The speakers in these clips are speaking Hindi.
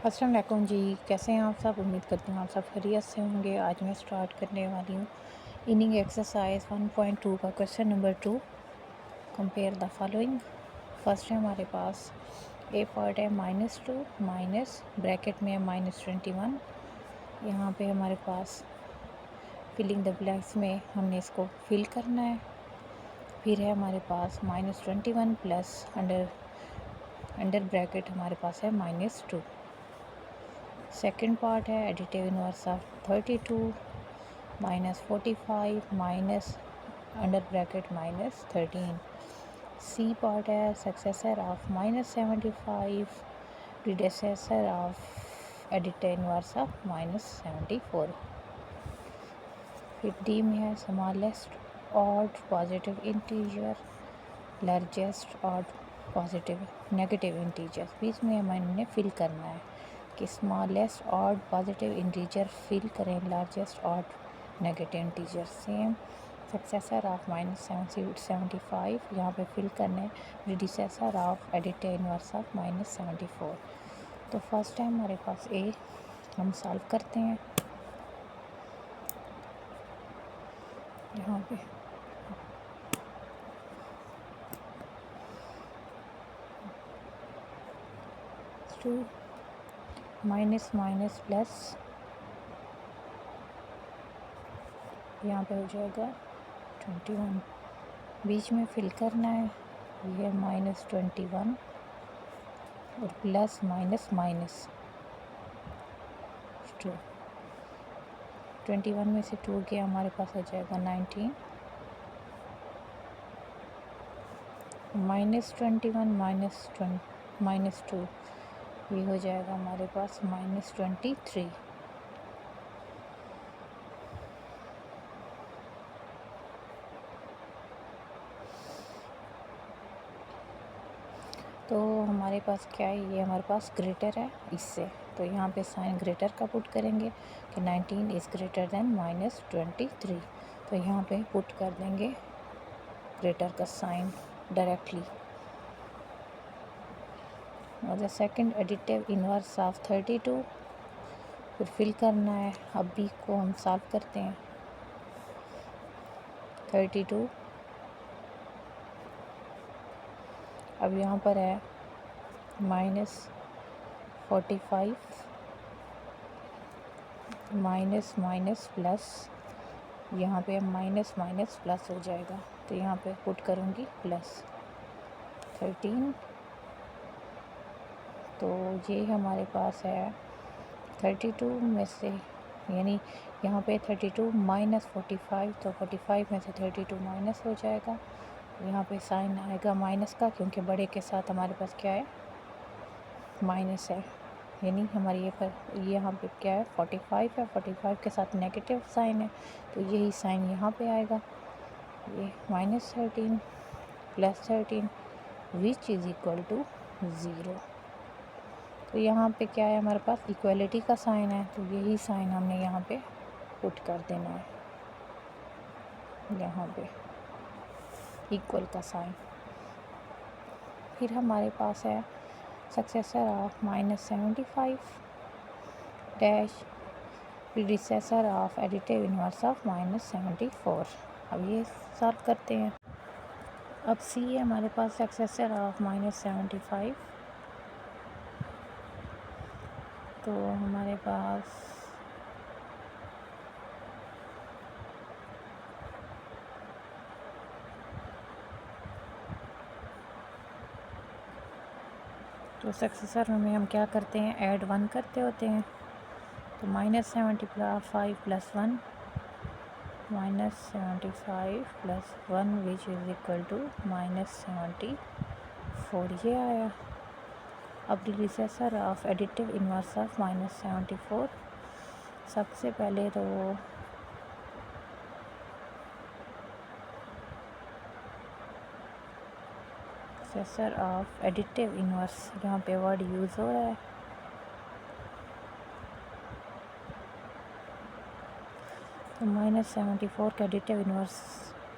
अस्सलाम वालेकुम जी। कैसे हैं आप सब? उम्मीद करती हूँ आप सब खैरियत से होंगे। आज मैं स्टार्ट करने वाली हूँ इनिंग एक्सरसाइज 1.2 का question number 2। Compare the following. First है हमारे पास ए पार्ट है -2 माइनस ब्रैकेट में है -21। यहाँ पे हमारे पास फिलिंग द ब्लैंक्स में हमने इसको फिल करना है। फिर है हमारे पास -21 प्लस अंडर ब्रैकेट हमारे पास है -2। सेकेंड पार्ट है additive inverse of 32 -45 minus under bracket -13। C part है successor of -75 predecessor of additive inverse of -74। फिर डी में है smallest odd positive integer, largest odd positive negative integer. बीच में हमें फिल करना है कि smallest odd positive integer fill करें largest odd negative integer. Same successor of -75 यहाँ पे फिल करने predecessor of additive inverse of -74। तो फर्स्ट टाइम हमारे पास ए हम सॉल्व करते हैं। यहाँ पे 2 माइनस माइनस प्लस यहाँ पे हो जाएगा 21। बीच में फिल करना है, ये -21 और प्लस माइनस माइनस 2। 21 में से 2 गया, हमारे पास हो जाएगा 19। -21 -2 ये हो जाएगा हमारे पास -23। तो हमारे पास क्या है, ये हमारे पास ग्रेटर है इससे, तो यहाँ पे साइन ग्रेटर का पुट करेंगे कि 19 इज़ ग्रेटर देन -23। तो यहाँ पे पुट कर देंगे ग्रेटर का साइन डायरेक्टली। और the second additive inverse of 32 फिर फिल करना है। अब बी को हम सॉल्व करते हैं। 32 अब यहाँ पर है -45 माइनस माइनस प्लस, यहाँ पे माइनस माइनस प्लस हो जाएगा, तो यहाँ पे पुट करूँगी प्लस 13। तो ये हमारे पास है 32 में से, यानी यहाँ पे 32 माइनस 45, तो 45 में से 32 माइनस हो जाएगा। यहाँ पे साइन आएगा माइनस का, क्योंकि बड़े के साथ हमारे पास क्या है, माइनस है, यानी हमारी ये यहाँ पे क्या है 45 है, 45 के साथ नेगेटिव साइन है, तो यही साइन यहाँ पे आएगा, ये -13 plus 13 which is equal to 0। तो यहाँ पे क्या है, हमारे पास इक्वलिटी का साइन है, तो यही साइन हमने यहाँ पे पुट कर देना है, यहाँ पे इक्वल का साइन। फिर हमारे पास है successor of -75 dash predecessor of additive inverse of -74। अब ये सॉल्व करते हैं। अब सी है हमारे पास सक्सेसर ऑफ -75, तो हमारे पास तो सक्सेसर में हम क्या करते हैं, ऐड 1 करते होते हैं, तो -75 plus 1 -75 plus 1 which is equal to -74, ये आया। अब predecessor of additive inverse of -74, सबसे पहले तो प्रीडिसेसर ऑफ एडिटिव इनवर्स, यहाँ पे वर्ड यूज़ हो रहा है, तो -74 का एडिटिव इनवर्स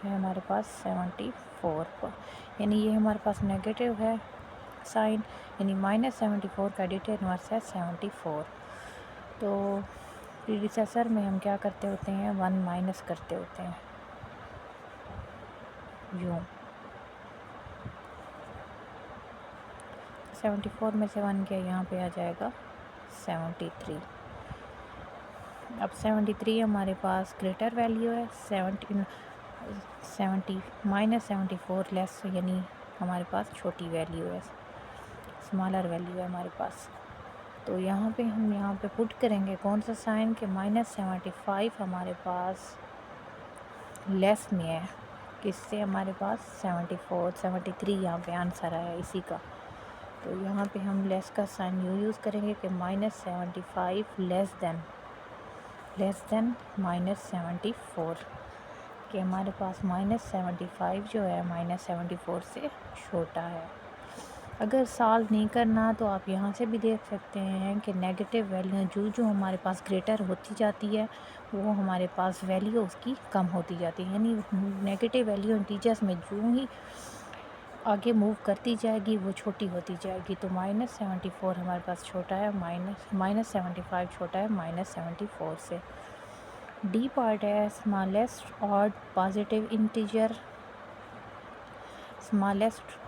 है हमारे पास 74 पर, यानी ये हमारे पास नेगेटिव है, साइन, यानी -74 का एडिटर इनवर्स है 74। तो प्रीडिसेसर में हम क्या करते होते हैं, 1 माइनस करते होते हैं, यूँ 74 में से 1 क्या यहाँ पे आ जाएगा 73। अब 73 हमारे पास ग्रेटर वैल्यू है, 70 -74 लेस, यानी हमारे पास छोटी वैल्यू है, स्मॉलर वैल्यू है हमारे पास। तो यहाँ पे हम यहाँ पे पुट करेंगे कौन सा साइन के -75 हमारे पास लेस में है, किससे हमारे पास 74 73 यहाँ पे आंसर आया इसी का। तो यहाँ पे हम लेस का साइन यूज़ करेंगे कि -75 लेस देन -74, कि हमारे पास -75 जो है -74 से छोटा है। अगर सॉल्व नहीं करना तो आप यहाँ से भी देख सकते हैं कि नेगेटिव वैल्यू जो हमारे पास ग्रेटर होती जाती है वो हमारे पास वैल्यू उसकी कम होती जाती है, यानी नेगेटिव वैल्यू इंटीजर्स में जो ही आगे मूव करती जाएगी वो छोटी होती जाएगी। तो -74 हमारे पास छोटा है, -75 छोटा है -74 से। डी पार्ट है smallest odd positive integer, smallest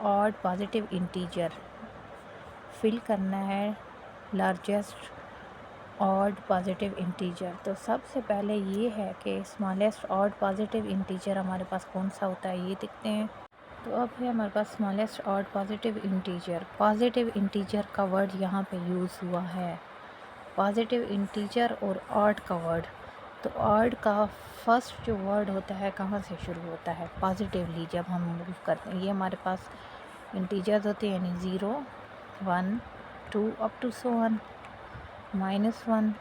odd positive integer fill करना है लार्जेस्ट ऑड पॉजिटिव इंटीजर। तो सबसे पहले ये है कि स्मॉलेस्ट ऑड पॉजिटिव इंटीजर हमारे पास कौन सा होता है, ये देखते हैं। तो अब है हमारे पास smallest odd positive integer. Positive integer का वर्ड यहाँ पे यूज़ हुआ है, पॉजिटिव इंटीजर और ऑड का वर्ड। तो ऑड का फर्स्ट जो वर्ड होता है कहाँ से शुरू होता है, पॉजिटिवली जब हम मूव करते हैं। ये हमारे पास इंटीजर्स होते हैं, यानी 0 1 2 अप टू सो वन, -1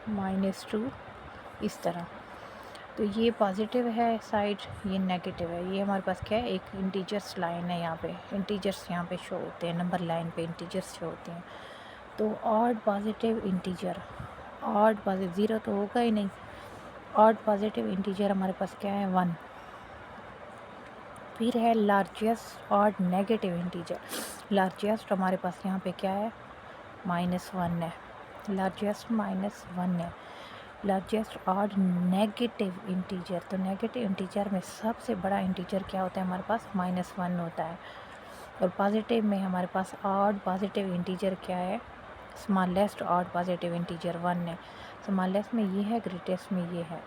-2 इस तरह। तो ये पॉजिटिव है साइड, ये नेगेटिव है। ये हमारे पास क्या है, एक इंटीजर्स लाइन है, यहाँ पे इंटीजर्स यहाँ पे शो होते हैं, नंबर लाइन पे इंटीजर्स शो होते हैं। तो odd positive integer, odd positive 0 तो होगा ही नहीं, ऑड पॉजिटिव इंटीजर हमारे पास क्या है 1। फिर है largest odd negative integer. Largest हमारे पास यहाँ पे क्या है -1 है, लार्जेस्ट -1 है। लार्जेस्ट ऑड नेगेटिव इंटीजर, तो नेगेटिव इंटीजर में सबसे बड़ा इंटीजर क्या होता है हमारे पास -1 होता है। और पॉजिटिव में हमारे पास ऑड पॉजिटिव इंटीजर क्या है, स्मॉलेस्ट ऑड पॉजिटिव इंटीजर 1 है। स्मॉलेस्ट में ये है, ग्रेटेस्ट में ये है।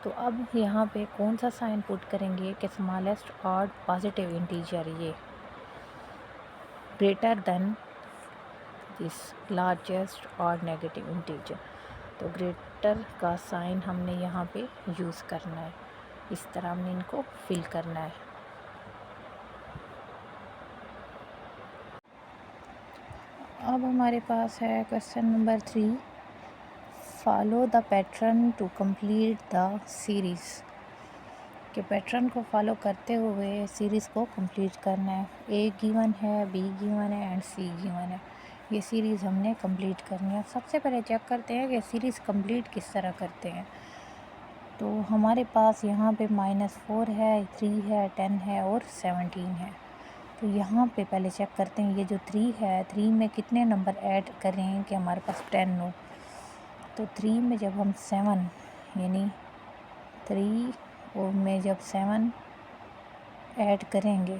तो अब यहाँ पे कौन सा साइन पुट करेंगे कि स्मॉलेस्ट ऑड पॉजिटिव इंटीजर ये greater than this largest odd negative integer. तो ग्रेटर का साइन हमने यहाँ पे यूज़ करना है, इस तरह हमने इनको फिल करना है। अब हमारे पास है question number 3, follow the pattern to complete the series, के पैटर्न को फॉलो करते हुए सीरीज़ को कंप्लीट करना है। ए गिवन है, बी गिवन है एंड सी गिवन है। ये सीरीज़ हमने कंप्लीट करनी है। सबसे पहले चेक करते हैं कि सीरीज़ कंप्लीट किस तरह करते हैं। तो हमारे पास यहाँ पे -4 है, 3 है, 10 है और 17 है। तो यहाँ पे पहले चेक करते हैं, ये जो 3 है, 3 में कितने नंबर ऐड करें कि हमारे पास 10 हो। तो 3 में जब हम 7, यानी 3 और में जब 7 ऐड करेंगे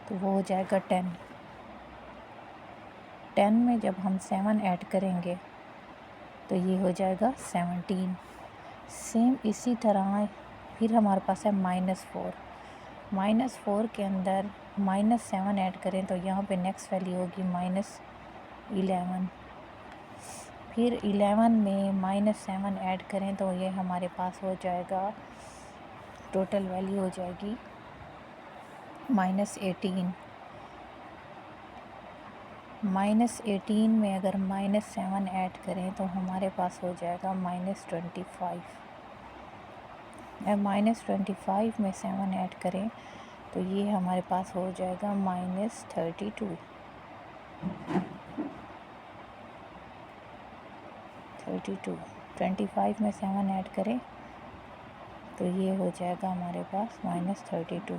तो वो हो जाएगा 10। 10 में जब हम 7 ऐड करेंगे तो ये हो जाएगा 17। सेम इसी तरह फिर हमारे पास है -4। -4 के अंदर -7 ऐड करें तो यहाँ पे नेक्स्ट वैल्यू होगी -11। फिर 11 में -7 ऐड करें तो ये हमारे पास हो जाएगा, टोटल वैल्यू हो जाएगी -18। -18 में अगर -7 ऐड करें तो हमारे पास हो जाएगा -25। -25 में 7 ऐड करें तो ये हमारे पास हो जाएगा -32। 25 में 7 ऐड करें तो ये हो जाएगा हमारे पास -32।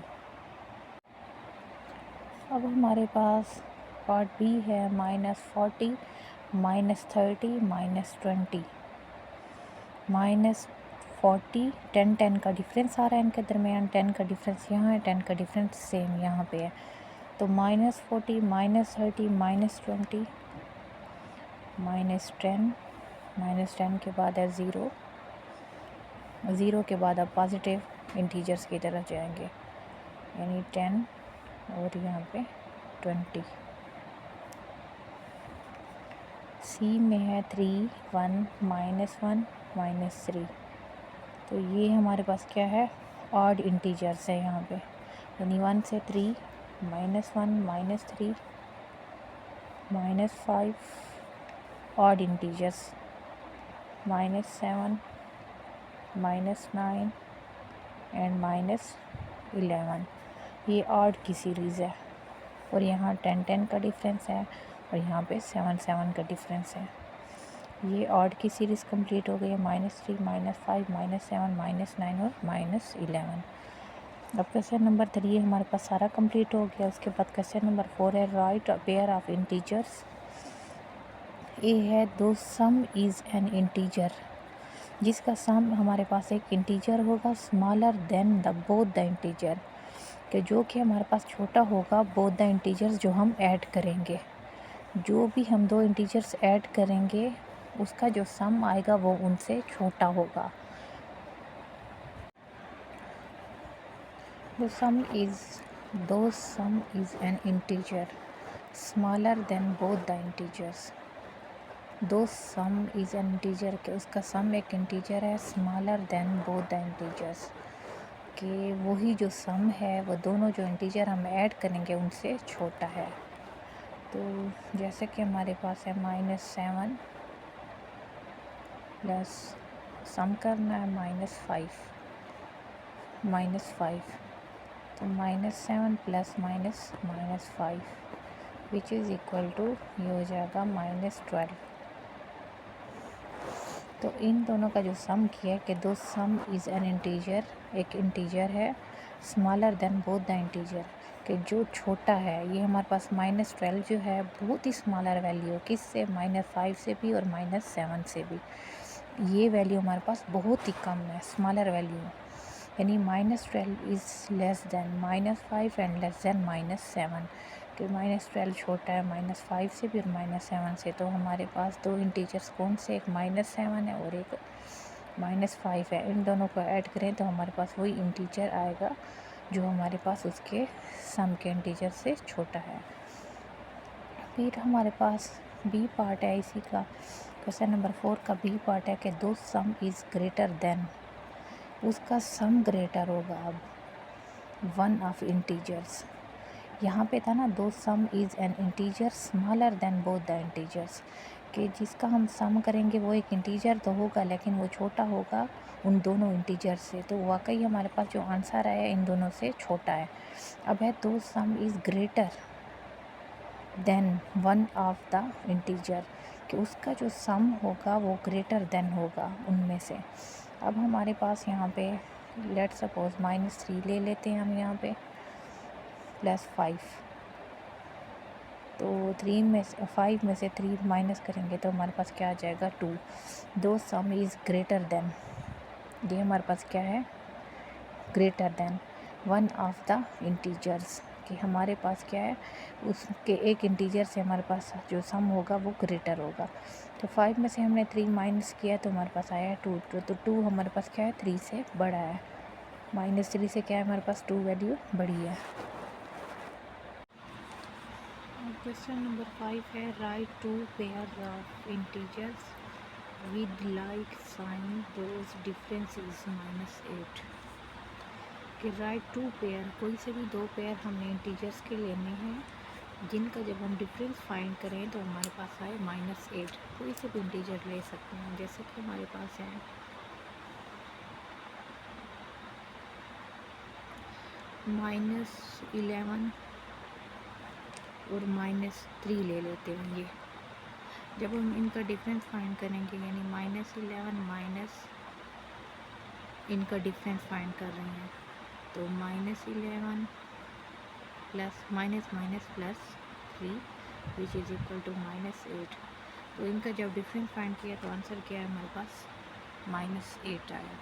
अब हमारे पास पार्ट बी है -40 -30 -20 -40 10 का डिफरेंस आ रहा है इनके दरमियान, 10 का डिफरेंस यहाँ है, 10 का डिफरेंस सेम यहाँ पे है। तो -40 -30 -20 -10 के बाद है 0, 0 के बाद अब पॉजिटिव इंटीजर्स की तरफ जाएंगे, यानी 10 और यहाँ पे 20। सी में है 3 1 -1 -3, तो ये हमारे पास क्या है, ऑड इंटीजर्स है यहाँ पे, यानी 1 से 3 -1 -3 -5 ऑड इंटीजर्स, -7 -9 एंड -11, ये ऑड की सीरीज़ है। और यहाँ 10 का डिफरेंस है और यहाँ पे 7 का डिफरेंस है। ये ऑड की सीरीज़ कंप्लीट हो गई है, -3 -5 -7 -9 और -11। अब क्वेश्चन नंबर 3 हमारे पास सारा कंप्लीट हो गया। उसके बाद क्वेश्चन नंबर 4 है, write a pair of integers. A है, दो सम इज़ एन इंटीजर, जिसका सम हमारे पास एक इंटीजर होगा smaller than the both the integer, कि जो कि हमारे पास छोटा होगा बोथ द इंटीजर्स जो हम ऐड करेंगे। जो भी हम दो इंटीजर्स ऐड करेंगे उसका जो सम आएगा वो उनसे छोटा होगा। The sum is an integer smaller than both the integers। दो सम इज़ एन इंटीजर, के उसका सम एक इंटीजर है smaller than both the integers, कि वही जो सम है वो दोनों जो इंटीजर हम ऐड करेंगे उनसे छोटा है। तो जैसे कि हमारे पास है -7 प्लस सम करना है -5 तो -7 plus -5 which is equal to, ये हो जाएगा -12। तो इन दोनों का जो सम किया कि दो सम इज़ एन इंटीजर, एक इंटीजर है smaller than both the integer, कि जो छोटा है, ये हमारे पास -12 जो है बहुत ही स्मॉलर वैल्यू, किससे, -5 से भी और -7 से भी। ये वैल्यू हमारे पास बहुत ही कम है, स्मॉलर वैल्यू, यानी -12 is less than -5 and less than -7, कि -12 छोटा है -5 से भी और -7 से। तो हमारे पास दो इंटीजर्स कौन से, एक -7 है और एक -5 है। इन दोनों को ऐड करें तो हमारे पास वही इंटीजर आएगा जो हमारे पास उसके सम के इंटीजर से छोटा है। फिर हमारे पास बी पार्ट है इसी का, क्वेश्चन नंबर 4 का बी पार्ट है कि दो सम इज़ ग्रेटर देन, उसका सम ग्रेटर होगा अब वन ऑफ इंटीजर्स। यहाँ पे था ना, दो सम is an integer smaller than both the integers, कि जिसका हम सम करेंगे वो एक इंटीजर तो होगा लेकिन वो छोटा होगा उन दोनों इंटीजर से। तो वाकई हमारे पास जो आंसर आया इन दोनों से छोटा है। अब है दो सम is greater than one of the integer, कि उसका जो सम होगा वो ग्रेटर देन होगा उनमें से। अब हमारे पास यहाँ पे लेट सपोज -3 ले लेते हैं हम यहाँ पे, +5, तो 5 में से 3 माइनस करेंगे तो हमारे पास क्या आ जाएगा, 2। दो सम इज़ ग्रेटर देन, ये हमारे पास क्या है, greater than one of the integers, कि हमारे पास क्या है, उसके एक इंटीजर से हमारे पास जो सम होगा वो ग्रेटर होगा। तो 5 में से हमने 3 माइनस किया तो हमारे पास आया 2, तो 2 हमारे पास क्या है, 3 से बड़ा है, -3 से क्या है हमारे पास 2 वैल्यू बड़ी है। क्वेश्चन नंबर 5 है, write two pair of integers with like sign those difference is -8, कि राइट टू पेयर, कोई से भी दो पेयर हमने इंटीजर्स के लेने हैं जिनका जब हम डिफरेंस फाइंड करें तो हमारे पास आए -8। कोई से भी इंटीजर ले सकते हैं, जैसे कि हमारे पास है -11 और -3 ले लेते हैं। ये जब हम इनका डिफरेंस फाइंड करेंगे, यानी -11 माइनस इनका डिफरेंस फाइंड कर रहे हैं, तो -11 plus minus minus plus 3 which is equal to -8। तो इनका जब डिफरेंस फाइंड किया तो आंसर क्या है हमारे पास -8 आया।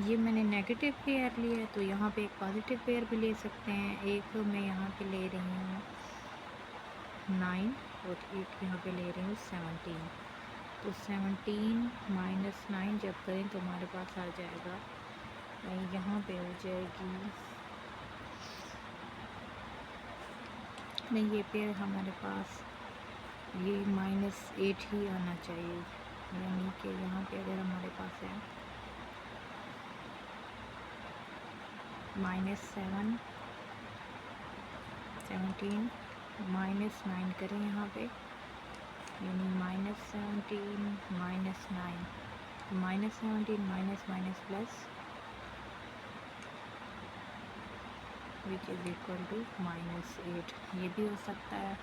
ये मैंने नेगेटिव पेयर लिया है तो यहाँ पे एक पॉजिटिव पेयर भी ले सकते हैं। एक मैं यहाँ पे ले रही हूँ 9 और एक यहाँ पे ले रही हूँ 17। तो 17 माइनस 9 जब करें तो हमारे पास आ जाएगा, यहाँ पे हो जाएगी नहीं, ये पेयर हमारे पास ये -8 ही आना चाहिए, यानी कि यहाँ पे अगर हमारे पास है -7 17 -9 करें यहाँ पे, यानी -17 -9 -17 minus minus plus which is equal to -8, ये भी हो सकता है।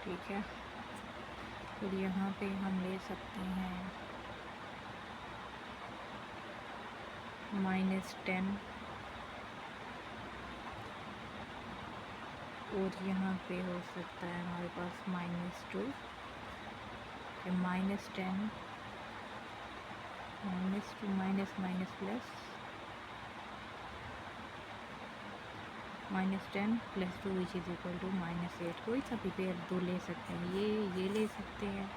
ठीक है, फिर यहाँ पे हम ले सकते हैं -10 और यहाँ पे हो सकता है हमारे पास -2, -10 -2 minus minus plus -10 + 2 which is equal to -8। कोई सा भी पेयर दो ले सकते हैं, ये ले सकते हैं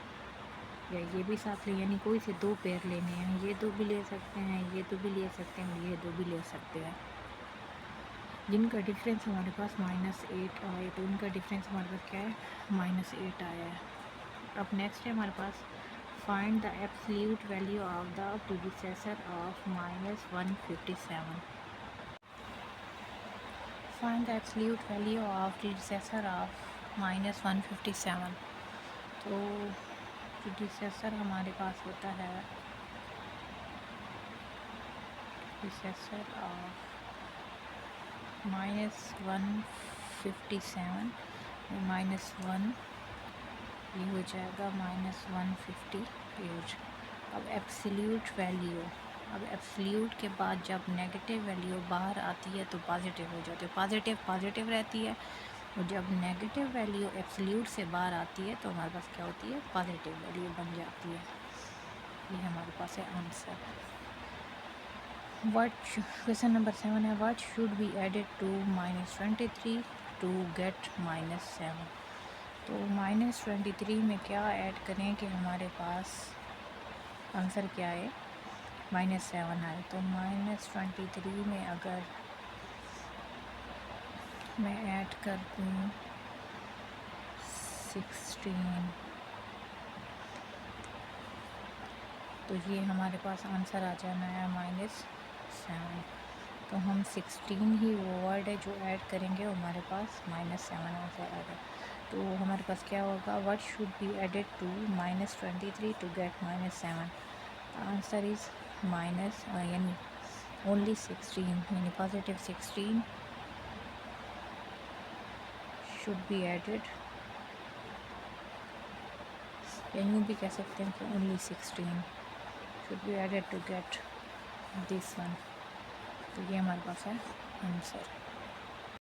या ये भी साथ ले, यानी कोई से दो पेयर लेने हैं, ये दो भी ले सकते हैं, ये दो भी ले सकते हैं और ये दो भी ले सकते हैं, जिनका डिफरेंस हमारे पास -8 आए। तो इनका डिफरेंस हमारे पास क्या है -8 आया है। अब नेक्स्ट है हमारे पास find the absolute value of the predecessor of -157। Find the absolute value of predecessor of -157। तो प्रीडिसेसर हमारे पास होता है प्रीडिसेसर ऑफ -157 -1 ये हो जाएगा -150 यूज। अब एब्सोल्यूट वैल्यू, अब एब्सोल्यूट के बाद जब नेगेटिव वैल्यू बाहर आती है तो पॉजिटिव हो जाती है, पॉजिटिव पॉजिटिव रहती है, और जब नेगेटिव वैल्यू एब्सोल्यूट से बाहर आती है तो हमारे पास क्या होती है पॉजिटिव वैल्यू बन जाती है। ये हमारे पास है आंसर। क्वेश्चन नंबर 7 है what should be added to -23 to get -7। तो -23 में क्या ऐड करें कि हमारे पास आंसर क्या है -7 आए। तो -23 में अगर मैं ऐड कर दूँ 16 तो ये हमारे पास आंसर आ जाना है -7। तो हम 16 ही वो वर्ड है जो ऐड करेंगे हमारे पास -7 आंसर आएगा। तो हमारे पास क्या होगा what should be added to -23 to get -7। Answer is यानी ओनली 16, यानी पॉजिटिव 16 शुड बी एडेड, या यूँ भी कह सकते हैं कि only 16 should be added to get this one। तो ये हमारे पास है आंसर।